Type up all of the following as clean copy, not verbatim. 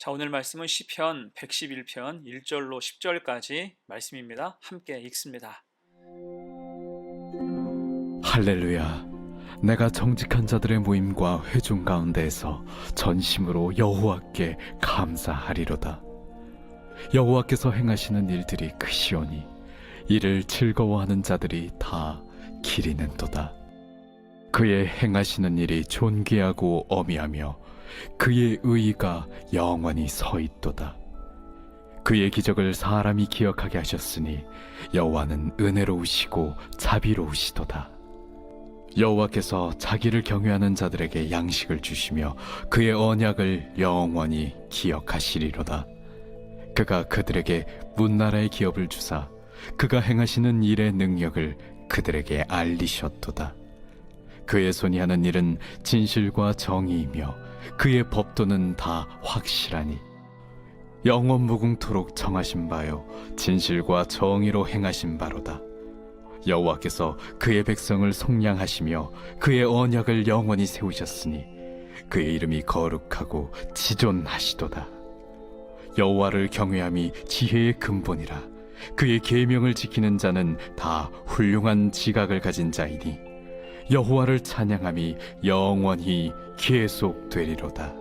자, 오늘 말씀은 시편 111편 1절로 10절까지 말씀입니다. 함께 읽습니다. 할렐루야. 내가 정직한 자들의 모임과 회중 가운데에서 전심으로 여호와께 감사하리로다. 여호와께서 행하시는 일들이 크시오니 이를 즐거워하는 자들이 다 기리는도다. 그의 행하시는 일이 존귀하고 어미하며 그의 의의가 영원히 서 있도다. 그의 기적을 사람이 기억하게 하셨으니 여호와는 은혜로우시고 자비로우시도다. 여호와께서 자기를 경외하는 자들에게 양식을 주시며 그의 언약을 영원히 기억하시리로다. 그가 그들에게 문나라의 기업을 주사 그가 행하시는 일의 능력을 그들에게 알리셨도다. 그의 손이 하는 일은 진실과 정의이며 그의 법도는 다 확실하니 영원 무궁토록 정하신 바요 진실과 정의로 행하신 바로다. 여호와께서 그의 백성을 속량하시며 그의 언약을 영원히 세우셨으니 그의 이름이 거룩하고 지존하시도다. 여호와를 경외함이 지혜의 근본이라. 그의 계명을 지키는 자는 다 훌륭한 지각을 가진 자이니 여호와를 찬양함이 영원히 계속되리로다.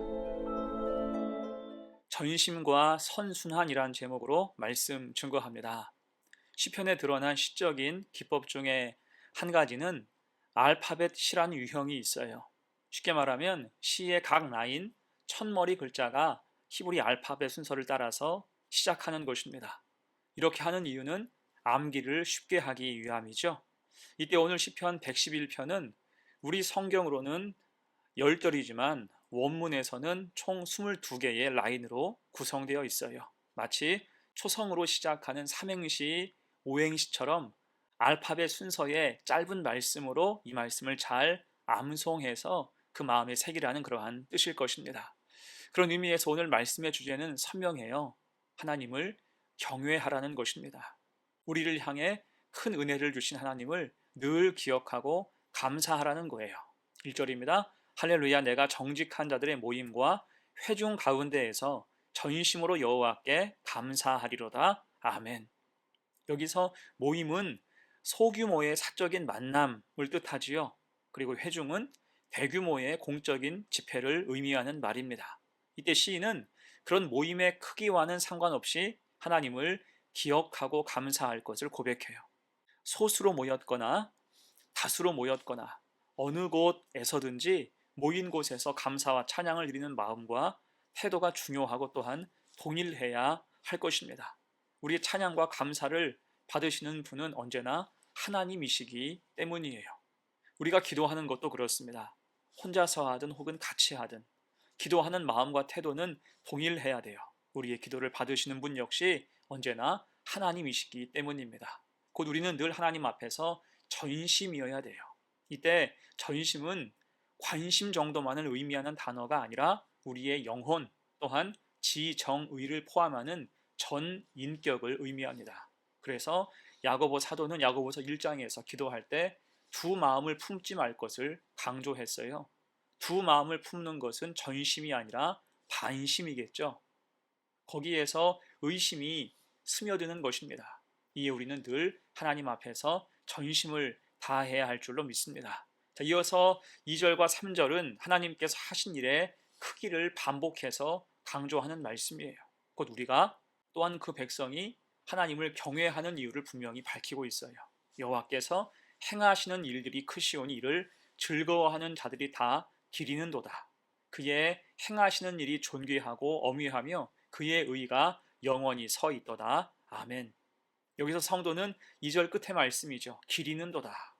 전심과 선순환이란 제목으로 말씀 증거합니다. 시편에 드러난 시적인 기법 중에 한 가지는 알파벳 시라는 유형이 있어요. 쉽게 말하면 시의 각 라인 첫머리 글자가 히브리 알파벳 순서를 따라서 시작하는 것입니다. 이렇게 하는 이유는 암기를 쉽게 하기 위함이죠. 이때 오늘 시편 111편은 우리 성경으로는 10절이지만 원문에서는 총 22개의 라인으로 구성되어 있어요. 마치 초성으로 시작하는 삼행시, 오행시처럼 알파벳 순서의 짧은 말씀으로 이 말씀을 잘 암송해서 그 마음에 새기라는 그러한 뜻일 것입니다. 그런 의미에서 오늘 말씀의 주제는 선명해요. 하나님을 경외하라는 것입니다. 우리를 향해 큰 은혜를 주신 하나님을 늘 기억하고 감사하라는 거예요. 1절입니다. 할렐루야, 내가 정직한 자들의 모임과 회중 가운데에서 전심으로 여호와께 감사하리로다. 아멘. 여기서 모임은 소규모의 사적인 만남을 뜻하지요. 그리고 회중은 대규모의 공적인 집회를 의미하는 말입니다. 이때 시인은 그런 모임의 크기와는 상관없이 하나님을 기억하고 감사할 것을 고백해요. 소수로 모였거나 다수로 모였거나 어느 곳에서든지 모인 곳에서 감사와 찬양을 드리는 마음과 태도가 중요하고 또한 동일해야 할 것입니다. 우리의 찬양과 감사를 받으시는 분은 언제나 하나님이시기 때문이에요. 우리가 기도하는 것도 그렇습니다. 혼자서 하든 혹은 같이 하든 기도하는 마음과 태도는 동일해야 돼요. 우리의 기도를 받으시는 분 역시 언제나 하나님이시기 때문입니다. 곧 우리는 늘 하나님 앞에서 전심이어야 돼요. 이때 전심은 관심 정도만을 의미하는 단어가 아니라 우리의 영혼 또한 지정의를 포함하는 전 인격을 의미합니다. 그래서 야고보 사도는 야고보서 1장에서 기도할 때 두 마음을 품지 말 것을 강조했어요. 두 마음을 품는 것은 전심이 아니라 반심이겠죠. 거기에서 의심이 스며드는 것입니다. 이에 우리는 늘 하나님 앞에서 전심을 다해야 할 줄로 믿습니다. 자, 이어서 2절과 3절은 하나님께서 하신 일의 크기를 반복해서 강조하는 말씀이에요. 곧 우리가 또한 그 백성이 하나님을 경외하는 이유를 분명히 밝히고 있어요. 여호와께서 행하시는 일들이 크시오니 이를 즐거워하는 자들이 다 기리는도다. 그의 행하시는 일이 존귀하고 어미하며 그의 의가 영원히 서 있도다. 아멘. 여기서 성도는 2절 끝의 말씀이죠. 기리는도다.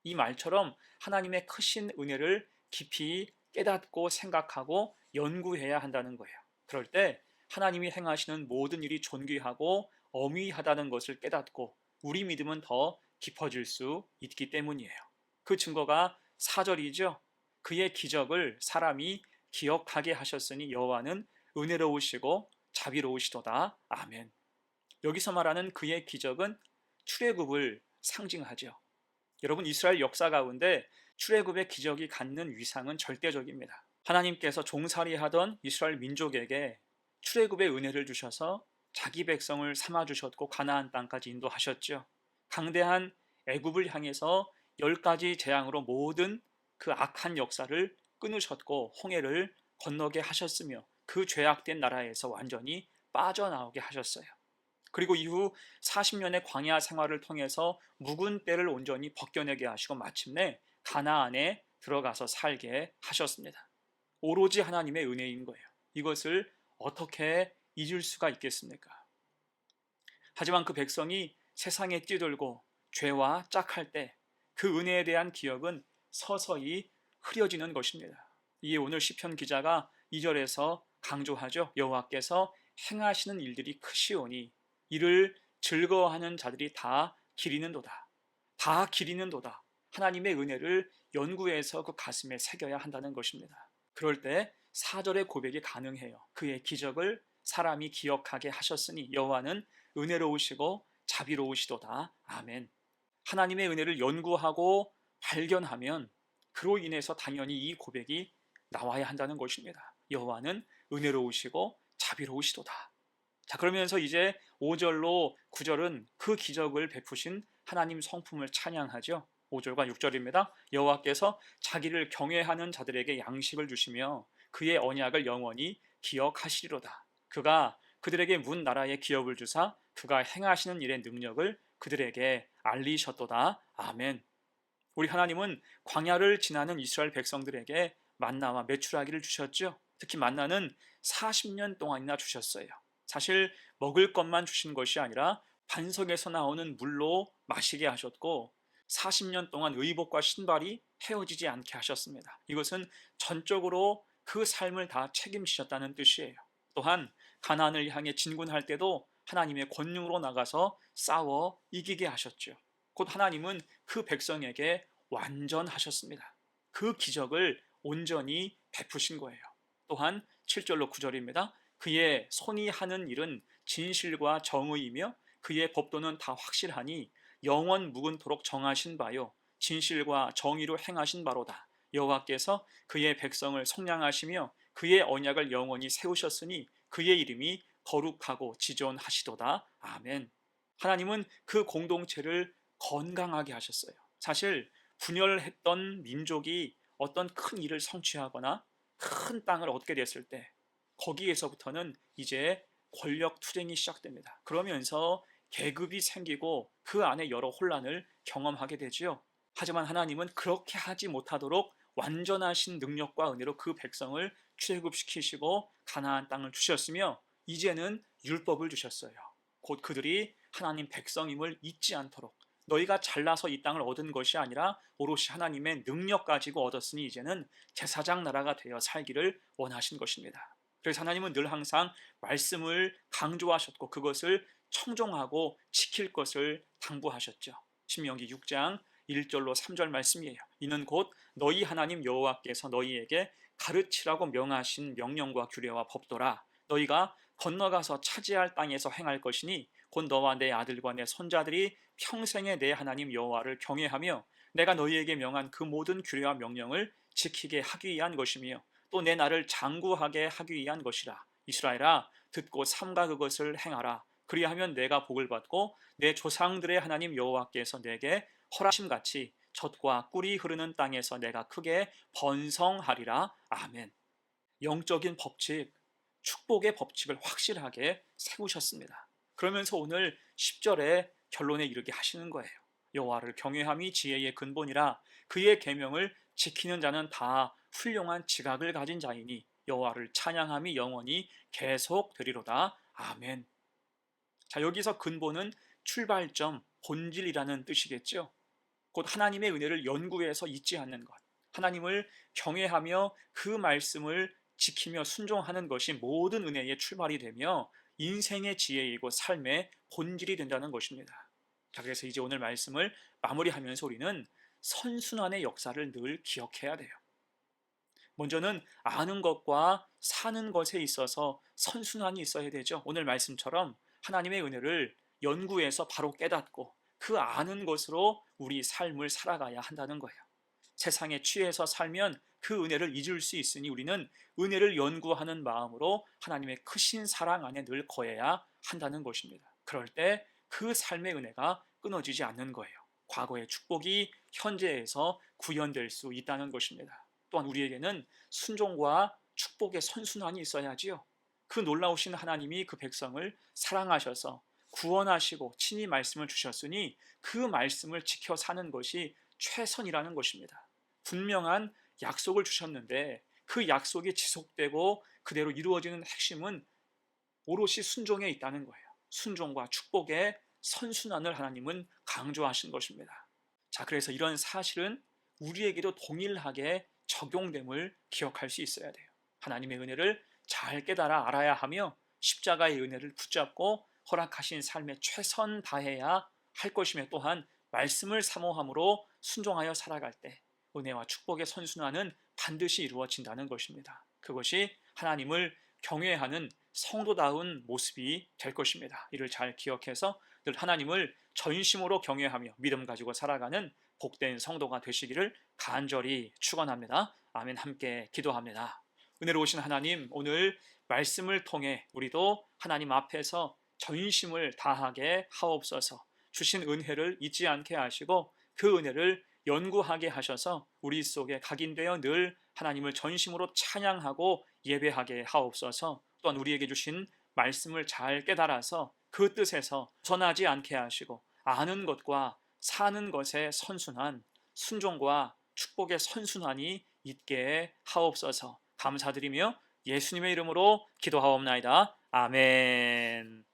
이 말처럼 하나님의 크신 은혜를 깊이 깨닫고 생각하고 연구해야 한다는 거예요. 그럴 때 하나님이 행하시는 모든 일이 존귀하고 어미하다는 것을 깨닫고 우리 믿음은 더 깊어질 수 있기 때문이에요. 그 증거가 4절이죠. 그의 기적을 사람이 기억하게 하셨으니 여호와는 은혜로우시고 자비로우시도다. 아멘. 여기서 말하는 그의 기적은 출애굽을 상징하죠. 여러분, 이스라엘 역사 가운데 출애굽의 기적이 갖는 위상은 절대적입니다. 하나님께서 종살이하던 이스라엘 민족에게 출애굽의 은혜를 주셔서 자기 백성을 삼아 주셨고 가나안 땅까지 인도하셨죠. 강대한 애굽을 향해서 10가지 재앙으로 모든 그 악한 역사를 끊으셨고 홍해를 건너게 하셨으며 그 죄악된 나라에서 완전히 빠져나오게 하셨어요. 그리고 이후 40년의 광야 생활을 통해서 묵은 때를 온전히 벗겨내게 하시고 마침내 가나안에 들어가서 살게 하셨습니다. 오로지 하나님의 은혜인 거예요. 이것을 어떻게 잊을 수가 있겠습니까? 하지만 그 백성이 세상에 뛰어들고 죄와 짝할 때 그 은혜에 대한 기억은 서서히 흐려지는 것입니다. 이에 오늘 시편 기자가 2절에서 강조하죠. 여호와께서 행하시는 일들이 크시오니 이를 즐거워하는 자들이 다 기리는도다. 다 기리는도다. 하나님의 은혜를 연구해서 그 가슴에 새겨야 한다는 것입니다. 그럴 때 4절의 고백이 가능해요. 그의 기적을 사람이 기억하게 하셨으니 여호와는 은혜로우시고 자비로우시도다. 아멘. 하나님의 은혜를 연구하고 발견하면 그로 인해서 당연히 이 고백이 나와야 한다는 것입니다. 여호와는 은혜로우시고 자비로우시도다. 자, 그러면서 이제 5절로 9절은 그 기적을 베푸신 하나님 성품을 찬양하죠. 5절과 6절입니다. 여호와께서 자기를 경외하는 자들에게 양식을 주시며 그의 언약을 영원히 기억하시리로다. 그가 그들에게 문 나라의 기업을 주사 그가 행하시는 일의 능력을 그들에게 알리셨도다. 아멘. 우리 하나님은 광야를 지나는 이스라엘 백성들에게 만나와 메추라기를 주셨죠. 특히 만나는 40년 동안이나 주셨어요. 사실 먹을 것만 주신 것이 아니라 반석에서 나오는 물로 마시게 하셨고 40년 동안 의복과 신발이 헤어지지 않게 하셨습니다. 이것은 전적으로 그 삶을 다 책임지셨다는 뜻이에요. 또한 가나안을 향해 진군할 때도 하나님의 권능으로 나가서 싸워 이기게 하셨죠. 곧 하나님은 그 백성에게 완전하셨습니다. 그 기적을 온전히 베푸신 거예요. 또한 7절로 9절입니다. 그의 손이 하는 일은 진실과 정의이며 그의 법도는 다 확실하니 영원 묵은토록 정하신 바요 진실과 정의로 행하신 바로다. 여호와께서 그의 백성을 속량하시며 그의 언약을 영원히 세우셨으니 그의 이름이 거룩하고 지존하시도다. 아멘. 하나님은 그 공동체를 건강하게 하셨어요. 사실 분열했던 민족이 어떤 큰 일을 성취하거나 큰 땅을 얻게 됐을 때 거기에서부터는 이제 권력 투쟁이 시작됩니다. 그러면서 계급이 생기고 그 안에 여러 혼란을 경험하게 되지요. 하지만 하나님은 그렇게 하지 못하도록 완전하신 능력과 은혜로 그 백성을 출애굽시키시고 가나안 땅을 주셨으며 이제는 율법을 주셨어요. 곧 그들이 하나님 백성임을 잊지 않도록 너희가 잘나서 이 땅을 얻은 것이 아니라 오롯이 하나님의 능력 가지고 얻었으니 이제는 제사장 나라가 되어 살기를 원하신 것입니다. 그래서 하나님은 늘 항상 말씀을 강조하셨고 그것을 청종하고 지킬 것을 당부하셨죠. 신명기 6장 1절로 3절 말씀이에요. 이는 곧 너희 하나님 여호와께서 너희에게 가르치라고 명하신 명령과 규례와 법도라. 너희가 건너가서 차지할 땅에서 행할 것이니 곧 너와 내 아들과 내 손자들이 평생에 내 하나님 여호와를 경외하며 내가 너희에게 명한 그 모든 규례와 명령을 지키게 하기 위한 것이며 또 내 나를 장구하게 하기 위한 것이라. 이스라엘아 듣고 삼가 그것을 행하라. 그리하면 내가 복을 받고 내 조상들의 하나님 여호와께서 내게 허락심같이 젖과 꿀이 흐르는 땅에서 내가 크게 번성하리라. 아멘. 영적인 법칙, 축복의 법칙을 확실하게 세우셨습니다. 그러면서 오늘 10절에 결론에 이르게 하시는 거예요. 여호와를 경외함이 지혜의 근본이라 그의 계명을 지키는 자는 다 훌륭한 지각을 가진 자이니 여호와를 찬양함이 영원히 계속되리로다. 아멘. 자, 여기서 근본은 출발점, 본질이라는 뜻이겠죠. 곧 하나님의 은혜를 연구해서 잊지 않는 것, 하나님을 경외하며 그 말씀을 지키며 순종하는 것이 모든 은혜의 출발이 되며 인생의 지혜이고 삶의 본질이 된다는 것입니다. 자, 그래서 이제 오늘 말씀을 마무리하면서 우리는 선순환의 역사를 늘 기억해야 돼요. 먼저는 아는 것과 사는 것에 있어서 선순환이 있어야 되죠. 오늘 말씀처럼 하나님의 은혜를 연구해서 바로 깨닫고 그 아는 것으로 우리 삶을 살아가야 한다는 거예요. 세상에 취해서 살면 그 은혜를 잊을 수 있으니 우리는 은혜를 연구하는 마음으로 하나님의 크신 사랑 안에 늘 거해야 한다는 것입니다. 그럴 때 그 삶의 은혜가 끊어지지 않는 거예요. 과거의 축복이 현재에서 구현될 수 있다는 것입니다. 또한 우리에게는 순종과 축복의 선순환이 있어야지요. 그 놀라우신 하나님이 그 백성을 사랑하셔서 구원하시고 친히 말씀을 주셨으니 그 말씀을 지켜 사는 것이 최선이라는 것입니다. 분명한 약속을 주셨는데 그 약속이 지속되고 그대로 이루어지는 핵심은 오롯이 순종에 있다는 거예요. 순종과 축복의 선순환을 하나님은 강조하신 것입니다. 자, 그래서 이런 사실은 우리에게도 동일하게 적용됨을 기억할 수 있어야 돼요. 하나님의 은혜를 잘 깨달아 알아야 하며 십자가의 은혜를 붙잡고 허락하신 삶에 최선 다해야 할 것이며 또한 말씀을 사모함으로 순종하여 살아갈 때 은혜와 축복의 선순환은 반드시 이루어진다는 것입니다. 그것이 하나님을 경외하는 성도다운 모습이 될 것입니다. 이를 잘 기억해서 늘 하나님을 전심으로 경외하며 믿음 가지고 살아가는 복된 성도가 되시기를 간절히 축원합니다. 아멘. 함께 기도합니다. 은혜로우신 하나님, 오늘 말씀을 통해 우리도 하나님 앞에서 전심을 다하게 하옵소서. 주신 은혜를 잊지 않게 하시고 그 은혜를 연구하게 하셔서 우리 속에 각인되어 늘 하나님을 전심으로 찬양하고 예배하게 하옵소서. 또한 우리에게 주신 말씀을 잘 깨달아서 그 뜻에서 전하지 않게 하시고 아는 것과 사는 것의 선순환, 순종과 축복의 선순환이 있게 하옵소서. 감사드리며 예수님의 이름으로 기도하옵나이다. 아멘.